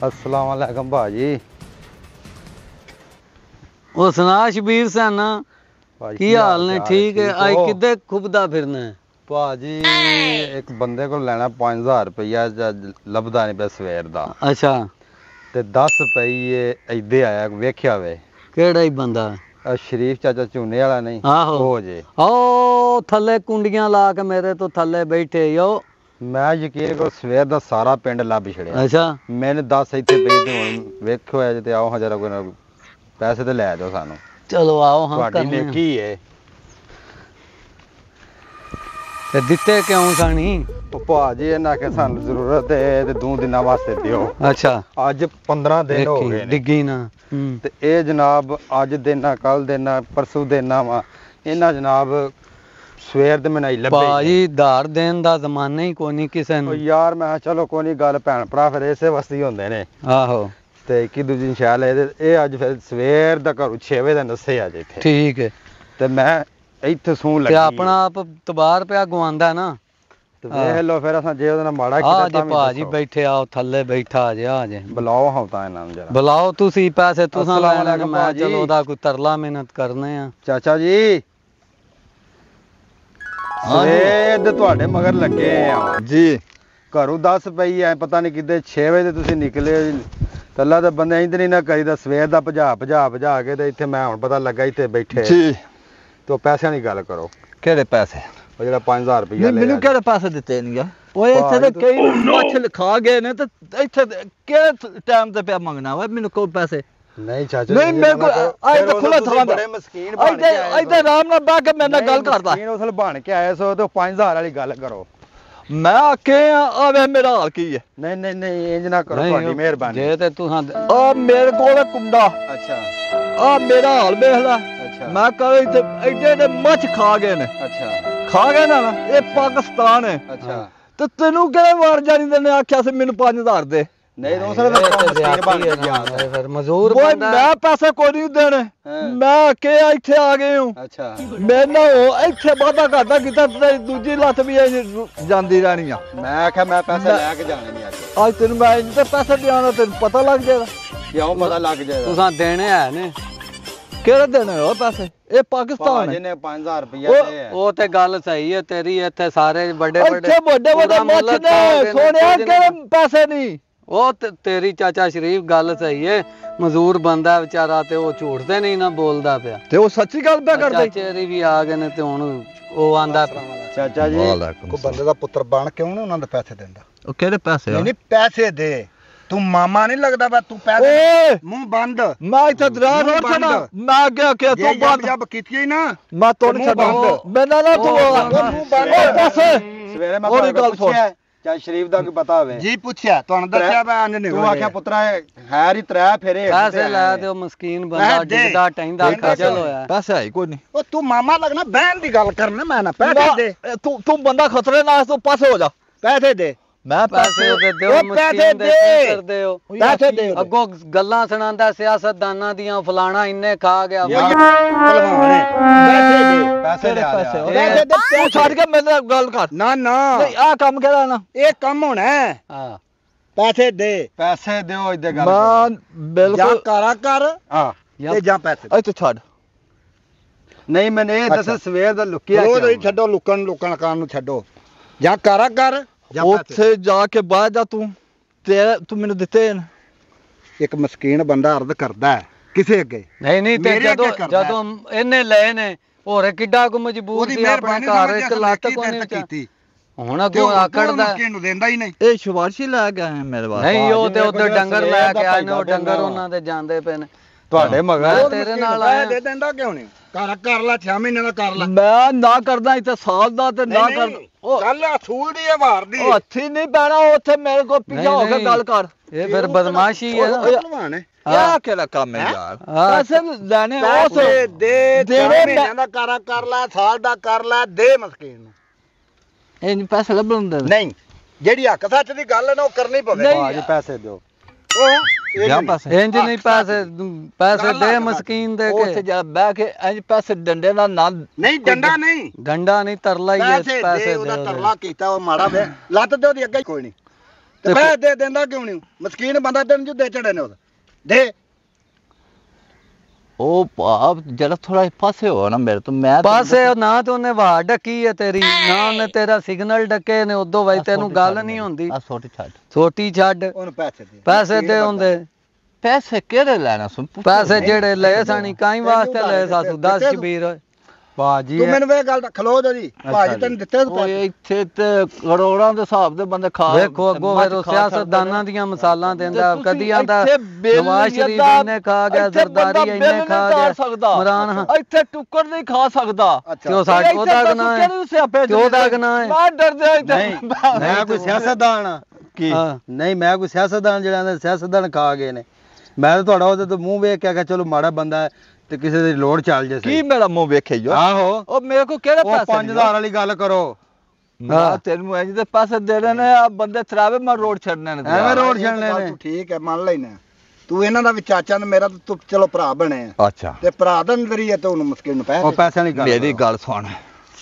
अस्सलाम वालेकुम भाजी। ओ सुना शबीर सन की हाल ने? ठीक है। आज किदे खुबदा फिरना है? भाजी एक बंदे को लेना 5000 रुपया लभदा नहीं पे सवेर दा। अच्छा ते 10 रुपये इदे आया वेख्या वे। केड़ा ही बंदा? शरीफ चाचा झूने वाला नहीं? आहो ओ जे ओ थले कुंडियां ला के मेरे तो थले बैठे यो। मैं यकीन करो सवेर दा सारा पिंड लभ छड़िया। अच्छा मैंने 10 इत्थे पे ते हुण वेखो अज ते आओ जरा कोई पैसे ते लै दो सानू। चलो आओ हाँ तुहाडी नेकी है। ते दिते क्यों सानी? भाजी इन्ना के सानू जरूरत है ते 2 दिनां वास्ते दियो। अच्छा अज 15 दिन हो गए डिग्गी ना ते ए जनाब अज देना कल देना परसों देना वा इन्ना जनाब सवेर ते मनाई लब्बे। भाजी धार देन दा जमाना ही कोनी किसे नु। यार मैं चलो कोई नहीं गल भैन भरा फिर इसे वास्ते ही होंदे ने। आहो ते इक्की दूजी शैल है ए अज फिर सवेर दा घरों 6 बजे दा नस्से अज इत्थे। ठीक है ते मैं इत्थे सून लगी ते अपना आप तबार पिया गवांदा ना। ते वेख लो फिर असां जे ओदे नाल माड़ा कीता तां भाजी बैठे आओ थल्ले बैठा आ जे बुलाओ हां तां इन्हां नूं जरा बुलाओ तुसी पैसे तुसां लेने ने मैं चलो ओदा कोई तरला मेहनत करने आ। चाचा जी सवेर दे तुहाडे मगर लगे आ जी। घरों 10 पई है पता नहीं किदे 6 बजे तुसी निकले तल्ला ते बंदे इंज नहीं ना करीदा सवेर दा भजा के ते इत्थे मैं हुण पता लगा इत्थे बैठे जी। तो पैसियां दी गल करो। केड़े पैसे? ओ जेड़ा 5000 रुपया ले मैनू केड़े पैसे दित्ते नहीं? ओए इत्थे ते कई मछ खा गए ने ते इत्थे के टाइम ते पे मंगना वा मैनू कोई पैसे नहीं चाचा नहीं मेरे को आज तो खुला था बड़े मस्कीन बन के आए इधर आराम नाल बैठ के मेरे नाल गल करदा। मस्कीन उसल बन के आए सो तो 5000 वाली गल करो। मैं आखे आवे मेरा हाल की है? नहीं नहीं नहीं इंज ना करो ਤੁਹਾਡੀ ਮਿਹਰਬਾਨੀ। जे ते तुसां आ मेरे कोल कुंडा। अच्छा आ मेरा हाल देख ले। अच्छा मैं कह इत्थे एडे एडे मछ खा गए ने। अच्छा खा गए ना ये पाकिस्तान है। अच्छा ते तेनू केड़े वार जानी दे ने आख्या से मेनू 5000 दे। नहीं तो सर मस्कीन बन गया फिर मजदूर बंदा मैं पैसे कोई नहीं देने मैं के इत्थे आ गए हूं। अच्छा मैं ना इत्थे वादा करदा किता दूजी लत भी जांदी रहनी आ। मैं आख्या मैं पैसे लेके जाने नहीं आज तेन मैं इत्थे पैसे देना तेन पता लग जाएगा। क्यों पता लग जाएगा? तुसां देने है ने केड़े देने हो पैसे? ए पाकिस्तान है ने 5000 रुपया दे। ओ ते गल सही है तेरी इत्थे सारे बड़े इत्थे बड़े बड़े मछ ने सोनिया के पैसे नहीं। ओ तेरी चाचा शरीफ गल सही है मजदूर बंदा बेचारा ते ओ झूठ ते नहीं ना बोलदा पिया ते ओ सच्ची गल पे करदे। चाचे भी आ गए ने ते हुन ओ आंदा चाचा जी को बंदे दा पुत्र बन क्यों ना उन्हां दे पैसे देंदा? ओ केड़े पैसे? नहीं पैसे दे तू मामा नहीं लगदा बा तू पैसे मुंह बंद। मैं इत्थे दरा रोड छना मैं आगे के तू बंद जब कीती ही ना मैं तो नहीं छड़ा मैं ना तू मुंह बंद पैसे सवेरे मैं और गल पूछया चाहे शरीफ दा कोई पता होवे जी पूछया तुहानू दस्या मैं अंज नहीं तू आख्या पुत्रा है री त्रै फेरे पैसे ला दे ओ मस्कीन बंदा डिगदा टैंदा खजल होया पैसे है कोई नहीं। ओ तू मामा लगना बहन दी गल करना मैं ना पैसे दे तू बंदा खतरे ना तू पासे हो जा पैसे दे मैं पैसे दे दो मस्कीन दे कर दे हो पैसे दे अगो गल्लां सुनांदा सियासतदाना दियां फलाना इन्ने खा गया पहलवान है पैसे दे पैसे दे तू छड़ के मेरे गल कर ना ना नहीं आ काम केड़ा ना ये काम होना है। हां पैसे दे पैसे दियो इदे गल मैं बिल्कुल जा करा कर। हां ते जा पैसे ए तू छड़ नहीं मैंने ये दस सवेर दा लुकिया ओ नहीं छड्डो लुकन कान नु छड्डो जा करा कर ਉੱਥੇ ਜਾ ਕੇ ਬਾਅਦ ਜਾ ਤੂੰ ਮੈਨੂੰ ਦਿੱਤੇ ਇੱਕ ਮਸਕੀਨ ਬੰਦਾ ਅਰਜ਼ ਕਰਦਾ ਹੈ ਕਿਸੇ ਅੱਗੇ ਨਹੀਂ ਤੇ ਜਦੋਂ ਇਹਨੇ ਲਏ ਨੇ ਹੋਰ ਕਿੱਡਾ ਕੋ ਮਜਬੂਰ ਸੀ ਆਪਣੇ ਘਰ ਇੱਕ ਲੱਤ ਕੋ ਨਹੀਂ ਕੀਤੀ ਹੁਣ ਅੱਗੋਂ ਆਕੜਦਾ ਮਸਕੀਨ ਨੂੰ ਦਿੰਦਾ ਹੀ ਨਹੀਂ। ਇਹ ਸ਼ਵਾਰਸ਼ੀ ਲੈ ਕੇ ਆਏ ਮੇਰੇ ਬਾਪ ਨਹੀਂ ਉਹ ਤੇ ਉਧਰ ਡੰਗਰ ਲੈ ਕੇ ਆਏ ਨੇ ਉਹ ਡੰਗਰ ਉਹਨਾਂ ਦੇ ਜਾਂਦੇ ਪਏ ਨੇ ਤੁਹਾਡੇ ਮਗਰ ਤੇਰੇ ਨਾਲ ਆਇਆ ਦੇ ਦਿੰਦਾ ਕਿਉਂ ਨਹੀਂ? ਕਰ ਲੈ 6 ਮਹੀਨੇ ਦਾ ਕਰ ਲੈ। ਮੈਂ ਨਾ ਕਰਦਾ ਇੱਥੇ ਸਾਲ ਦਾ ਤੇ ਨਾ ਕਰ ਗੱਲ ਅਸੂਲ ਦੀ ਹੈ ਵਾਰ ਦੀ ਉਹ ਹੱਥੀ ਨਹੀਂ ਪੈਣਾ ਉੱਥੇ ਮੇਰੇ ਕੋਲ ਪਿੱਛਾ ਹੋ ਕੇ ਗੱਲ ਕਰ। ਇਹ ਫਿਰ ਬਦਮਾਸ਼ੀ ਹੈ ਨਾ ਭਲਵਾਨ ਹੈ ਆ ਕਿਹੜਾ ਕੰਮ ਹੈ ਯਾਰ ਪੈਸੇ ਲੈਣੇ ਉਸ ਦੇ ਮਹੀਨੇ ਦਾ ਕਰ ਲੈ ਸਾਲ ਦਾ ਕਰ ਲੈ ਦੇ ਮਸਕੀਨ ਨੂੰ ਇਹ ਨਹੀਂ ਪੈਸੇ ਲੱਭਣ ਦੇ ਨਹੀਂ ਜਿਹੜੀ ਹੱਕ ਸੱਚ ਦੀ ਗੱਲ ਹੈ ਨਾ ਉਹ ਕਰਨੀ ਪਵੇ। ਭਾਜੀ ਪੈਸੇ ਦਿਓ ਇੰਜ ਨਹੀਂ ਪੈਸੇ ਦੇ ਮਸਕੀਨ ਦੇ ਕੇ ਉੱਥੇ ਜਾ ਬਹਿ ਕੇ ਇੰਜ ਪੈਸੇ ਡੰਡੇ ਨਾਲ ਨਾ ਨਹੀਂ ਡੰਡਾ ਨਹੀਂ ਤਰਲਾ ਹੀ ਹੈ ਪੈਸੇ ਉਹਦਾ ਤਰਲਾ ਕੀਤਾ ਉਹ ਮਾੜਾ ਵੇ ਲੱਤ ਤੇ ਉਹਦੀ ਅੱਗੇ ਕੋਈ ਨਹੀਂ ਤੇ ਪੈਸੇ ਦੇ ਦਿੰਦਾ ਕਿਉਂ ਨਹੀਂ ਮਸਕੀਨ ਬੰਦਾ ਤੈਨੂੰ ਜੋ ਦੇ ਚੜੇ ਨੇ ਉਹ ਦੇ ਉਹ ਭਾਵ ਜਿਹੜਾ ਥੋੜਾ ਪਾਸੇ ਹੋ ਨਾ ਮੇਰੇ ਤੋਂ ਮੈਂ ਪਾਸੇ ਨਾ ਤੇ ਉਹਨੇ ਵਾਹ ਡੱਕੀ ਹੈ ਤੇਰੀ ਨਾ ਉਹਨੇ ਤੇਰਾ ਸਿਗਨਲ ਡੱਕੇ ਨੇ ਉਦੋਂ ਬਾਈ ਤੈਨੂੰ ਗੱਲ ਨਹੀਂ ਹੁੰਦੀ ਆ ਛੋਟੀ ਛੱਡ ਉਹਨੂੰ ਪੈਸੇ ਦੇ ਹੁੰਦੇ ਪੈਸੇ ਕਿਹੜੇ ਲੈਣਾ ਸੁਣ ਪੈਸੇ ਜਿਹੜੇ ਲਏ ਸਾਨੀ ਕਾਈ ਵਾਸਤੇ ਲਏ ਸਾਸੂ 10 ਸ਼ਬੀਰ ਬਾਜੀ ਤੂੰ ਮੈਨੂੰ ਇਹ ਗੱਲ ਦਾ ਖਲੋ ਜਾ ਜੀ ਭਾਜੀ ਤੈਨੂੰ ਦਿੱਤੇ ਓਏ ਇੱਥੇ ਤੇ ਕਰੋੜਾਂ ਦੇ ਹਿਸਾਬ ਦੇ ਬੰਦੇ ਖਾ ਵੇਖੋ ਅੱਗੋਂ ਫਿਰ ਉਹ ਸਿਆਸਤਦਾਨਾਂ ਦੀਆਂ ਮਿਸਾਲਾਂ ਦਿੰਦਾ ਕਦੀ ਆਂਦਾ ਨਵਾਜ਼ ਸ਼ਰੀਫ ਇਹਨੇ ਖਾ ਗਿਆ ਜ਼ਰਦਾਰੀ ਇਹਨੇ ਖਾ ਗਿਆ ਇਮਰਾਨ ਇੱਥੇ ਟੁੱਕਰ ਨਹੀਂ ਖਾ ਸਕਦਾ ਕਿਉਂ ਸਾਡਾ ਉਹਦਾ ਗੁਨਾਹ ਹੈ ਕਿਉਂ ਦਾ ਗੁਨਾਹ ਹੈ ਮੈਂ ਡਰਦਾ ਨਹੀਂ ਮੈਂ ਕੋਈ ਸਿਆਸਤਦਾਨ ਕੀ ਨਹੀਂ ਮੈਂ ਕੋਈ ਸਿਆਸਤਦਾਨ ਜਿਹੜਾ ਸਿਆਸਤਦਾਨ ਖਾ ਗਏ ਨੇ ਮੈਂ ਤਾਂ ਤੁਹਾਡਾ ਉਹਦੇ ਤੋਂ ਮੂੰਹ ਵੇਖ ਕੇ ਆਖਿਆ ਚਲੋ ਮਾੜਾ ਬੰਦਾ ਤੇ ਕਿਸੇ ਦੀ ਲੋੜ ਚੱਲ ਜੇ ਕੀ ਮੇਰਾ ਮੂੰਹ ਵੇਖੇ ਜੋ ਆਹੋ ਉਹ ਮੇਰੇ ਕੋ ਕਿਹੜੇ ਪੈਸੇ 5000 ਵਾਲੀ ਗੱਲ ਕਰੋ ਮੈਂ ਤੈਨੂੰ ਇੰਜ ਦੇ ਪੈਸੇ ਦੇ ਦੇਣੇ ਆ ਬੰਦੇ ਤਰਾਵੇ ਮੈਂ ਰੋਡ ਛੱਡਣੇ ਨੇ ਐਵੇਂ ਰੋਡ ਛੱਡਣੇ ਨੇ ਤੂੰ ਠੀਕ ਹੈ ਮੰਨ ਲੈਣਾ ਤੂੰ ਇਹਨਾਂ ਦਾ ਵੀ ਚਾਚਾ ਤੇ ਮੇਰਾ ਤੂੰ ਚਲੋ ਭਰਾ ਬਣੇ ਆ ਅੱਛਾ ਤੇ ਭਰਾ ਦਾ ਨਜ਼ਰੀ ਹੈ ਤੇ ਉਹਨੂੰ ਮੁਸ਼ਕਿਲ ਨੂੰ ਉਹ ਪੈਸੇ ਨਹੀਂ ਮੇਰੀ ਗੱਲ ਸੁਣ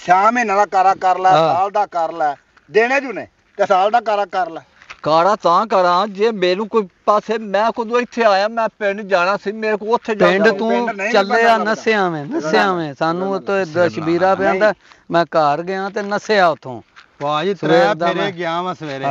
6 ਮਹੀਨੇ ਦਾ ਕਾਰਾ ਕਰ ਲੈ ਸਾਲ ਦਾ ਕਰ ਲੈ ਦੇਣੇ ਜੂ ਨੇ ਤੇ ਸਾਲ ਦਾ ਕਾਰਾ ਕਰ ਲੈ ਕਾਰਾ ਤਾਂ ਕਰਾਂ ਜੇ ਮੈਨੂੰ ਕੋਈ ਪਾਸੇ ਮੈਂ ਖੁਦ ਇੱਥੇ ਆਇਆ ਮੈਂ ਪਿੰਡ ਜਾਣਾ ਸੀ ਮੇਰੇ ਕੋ ਉੱਥੇ ਪਿੰਡ ਤੂੰ ਚੱਲਿਆ ਨਸਿਆ ਮੈਂ ਸਾਨੂੰ ਉੱਤੇ ਸ਼ਬੀਰਾ ਪਿਆਂਦਾ ਮੈਂ ਘਰ ਗਿਆ ਤੇ ਨਸਿਆ ਉਥੋਂ ਭਾਜੀ ਤੇਰੇ ਫੇਰੇ ਗਿਆ ਵਾ ਸਵੇਰੇ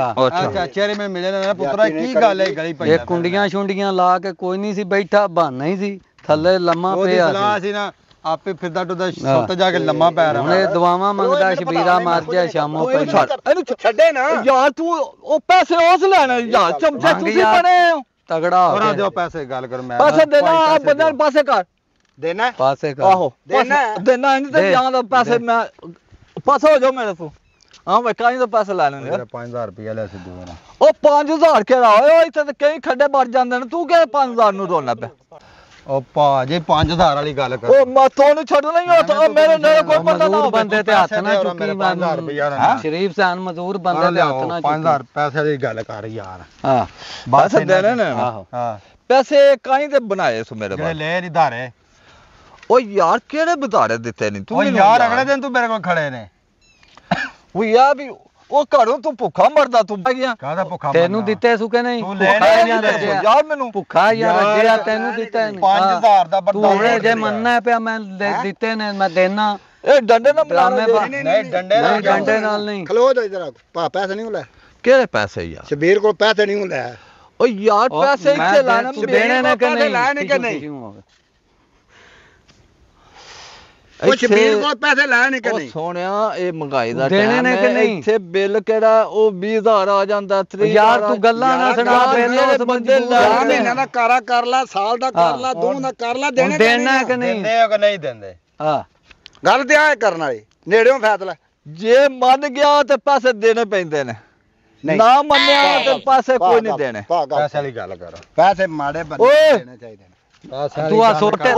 ਚਾਚੇ ਰੇ ਮੈਂ ਮਿਲੇ ਨਾ ਪੁੱਤਰਾ ਕੀ ਗੱਲ ਹੈ ਗਲੀ ਪਈ ਇਹ ਕੁੰਡੀਆਂ ਛੁੰਡੀਆਂ ਲਾ ਕੇ ਕੋਈ ਨਹੀਂ ਸੀ ਬੈਠਾ ਬਹਾਨਾ ਹੀ ਸੀ ਥੱਲੇ ਲੰਮਾ ਪਿਆ ਉਹਦੀ ਸਲਾਹ ਸੀ ਨਾ ਆਪੇ ਫਿਰਦਾ ਟੁਰਦਾ ਸੁੱਤ ਜਾ ਕੇ ਲੰਮਾ ਪੈ ਰਿਹਾ ਹੁਣ ਇਹ ਦੁਆਵਾਂ ਮੰਗਦਾ ਸ਼ਬੀਰਾ ਮਰ ਜਾ ਸ਼ਾਮੋਂ ਪਹਿਲਾਂ ਇਹਨੂੰ ਛੱਡੇ ਨਾ ਯਾਰ ਤੂੰ ਉਹ ਪੈਸੇ ਉਸ ਲੈਣੇ ਯਾਰ ਚਮਚੇ ਤੁਸੀਂ ਬਣੇ ਹੋ ਤਗੜਾ ਹੋ ਉਹਨਾਂ ਗਿਆ ਦਿਓ ਪੈਸੇ ਗੱਲ ਕਰ ਮੈਂ ਪੈਸੇ ਦੇਣਾ ਆ ਬੰਦੇ ਨੂੰ ਪਾਸੇ ਕਰ ਦੇਣਾ ਪਾਸੇ ਕਰ ਆਹੋ ਦੇਣਾ ਇੰਜ ਤੇ ਜਾਂ ਦਾ ਪੈਸੇ ਮੈਂ ਪਾਸੇ ਹੋ ਜਾ ਮੇਰੇ ਤੋਂ ਹਾਂ ਮੈਂ ਕਾਹੀਂ ਦਾ ਪੈਸੇ ਲੈਣੇ ਨੇ 5000 ਰੁਪਏ ਲੈ ਸਿੱਧੂ ਨੇ ਉਹ 5000 ਕਿਹੜਾ ਓਏ ਇੱਥੇ ਤੇ ਕਈ ਖੱਡੇ ਵੜ ਜਾਂਦੇ ਨੇ ਤੂੰ ਕਿਹ 5000 ਨੂੰ ਰੋਣਾ ਪਿਆ ਉਹ ਭਾਜੀ 5000 ਵਾਲੀ ਗੱਲ ਕਰ ਉਹ ਮੈਂ ਤੁਹਾਨੂੰ ਛੱਡਣਾ ਹੀ ਹੋ ਮੇਰੇ ਨਾਲ ਕੋਈ ਬੰਦਾ ਨਾ ਮਜ਼ਦੂਰ ਬੰਦੇ ਤੇ ਹੱਥ ਨਾ ਚੁੱਕੀ ਸ਼ਰੀਫ ਸਾਨ ਮਜ਼ਦੂਰ ਬੰਦੇ ਤੇ ਹੱਥ ਨਾ 5000 ਪੈਸੇ ਦੀ ਗੱਲ ਕਰ ਯਾਰ ਹਾਂ ਪੈਸੇ ਦੇਣੇ ਨੇ ਆਹੋ ਹਾਂ ਪੈਸੇ ਕਾਹੀਂ ਦੇ ਬਣਾਏ ਸੋ ਮੇਰੇ ਜਿਹੜੇ ਬਾਅਦ ਲੈ ਨਹੀਂ ਧਾਰੇ ਉਹ ਯਾਰ ਕਿਹੜੇ ਬਧਾਰੇ ਦਿੱਤੇ ਨਹੀਂ ਉਹ ਯਾਰ ਅਗਲੇ ਦਿਨ ਤੂੰ ਮੇਰੇ ਕੋਲ ਖੜੇ ਨੇ ਉਹ ਯਾਰ ਵੀ ਉਹ ਘਰੋਂ ਤੂੰ ਭੁੱਖਾ ਮਰਦਾ ਤੂੰ ਬੈ ਗਿਆ ਕਾਹਦਾ ਭੁੱਖਾ ਤੈਨੂੰ ਦਿੱਤੇ ਸੁਕੇ ਨਹੀਂ ਤੂੰ ਲੈ ਲੈ ਯਾਰ ਮੈਨੂੰ ਭੁੱਖਾ ਯਾਰ ਰੱਜਿਆ ਤੈਨੂੰ ਦਿੱਤਾ ਨਹੀਂ 5000 ਦਾ ਤੂੰ ਹੁਣ ਜੇ ਮੰਨਣਾ ਪਿਆ ਮੈਂ ਦਿੱਤੇ ਨੇ ਮੈਂ ਦੇਣਾ ਇਹ ਡੰਡੇ ਨਾਲ ਡਰਾਮੇ ਨਹੀਂ ਡੰਡੇ ਨਾਲ ਨਹੀਂ ਖਲੋ ਜਾ ਇਧਰ ਪੈਸੇ ਨਹੀਂ ਲੈ ਕਿਹੜੇ ਪੈਸੇ ਯਾਰ ਸ਼ਬੀਰ ਕੋਲ ਪੈਸੇ ਨਹੀਂ ਲੈ ਉਹ ਯਾਰ ਪੈਸੇ ਇੱਥੇ ਲੈਣੇ ਦੇਣੇ ਨੇ ਕਿ ਨਹੀਂ ਲੈਣੇ ਕਿ ਨਹੀਂ ਉਹ ਸ਼ਬੀਰ ਕੋਲ ਪੈਸੇ ਲੈਣੇ ਕਿ ਉਹ ਨਹੀਂ ਸੋਹਣਿਆ ਇਹ ਮਹਿੰਗਾਈ ਦਾ ਦੇਣੇ ਨੇ ਕਿ ਨਹੀਂ ਇੱਥੇ ਬਿੱਲ ਕਿਹੜਾ ਉਹ 20000 ਆ ਜਾਂਦਾ 3000 ਯਾਰ ਤੂੰ ਗੱਲਾਂ ਨਾ ਸੁਣਾ ਬਿੱਲ ਉਸ ਬੰਦੇ ਮਹੀਨਾ ਦਾ ਕਾਰਾ ਕਰ ਲੈ ਸਾਲ ਦਾ ਕਰ ਲੈ 2 ਦਾ ਕਰ ਲੈ ਦੇਣੇ ਦੇਣਾ ਕਿ ਨਹੀਂ ਦਿੰਦੇ ਹੋ ਕਿ ਨਹੀਂ ਦਿੰਦੇ ਹਾਂ ਗੱਲ ਤੇ ਆਏ ਕਰਨ ਵਾਲੀ ਨੇੜਿਓਂ ਫੈਸਲਾ ਜੇ ਮੰਨ ਗਿਆ ਤੇ ਪੈਸੇ ਦੇਣੇ ਪੈਂਦੇ ਨੇ ਨਾ ਮੰਨਿਆ ਤੇ ਪੈਸੇ ਕੋਈ ਨਹੀਂ ਦੇਣੇ ਪੈਸੇ ਵਾਲੀ ਗੱਲ ਕਰ ਪੈਸੇ ਮਾੜੇ ਬੰਦੇ ਦੇਣੇ ਚਾਹੀਦੇ ਨੇ ਤੂੰ ਆ ਸੋਟੇ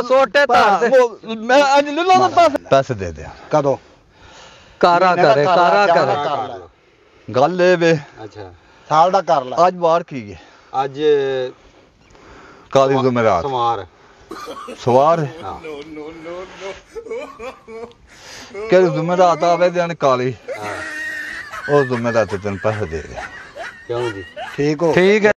ਸੋਟੇ ਧਾਰ ਮੈਂ ਅੱਜ ਲੈ ਲਾ ਪੈਸੇ ਦੇ ਦੇ ਕਦੋਂ ਕਾਰਾ ਕਰੇ ਗੱਲ ਇਹ ਵੇ ਅੱਛਾ ਸਾਲ ਦਾ ਕਰ ਲੈ ਅੱਜ ਬਾਹਰ ਕੀ ਹੈ ਅੱਜ ਕਾਲੀ ਜ਼ੁਮੇਰਾਤ ਸਵਾਰ ਕਿ ਜ਼ੁਮੇਰਾਤ ਆਵੇ ਦਿਨ ਕਾਲੀ ਉਹ ਜ਼ੁਮੇਰਾਤ ਤੇ ਤੈਨੂੰ ਪੈਸੇ ਦੇ ਦੇ ਠੀਕ ਹੋ ਠੀਕ ਹੈ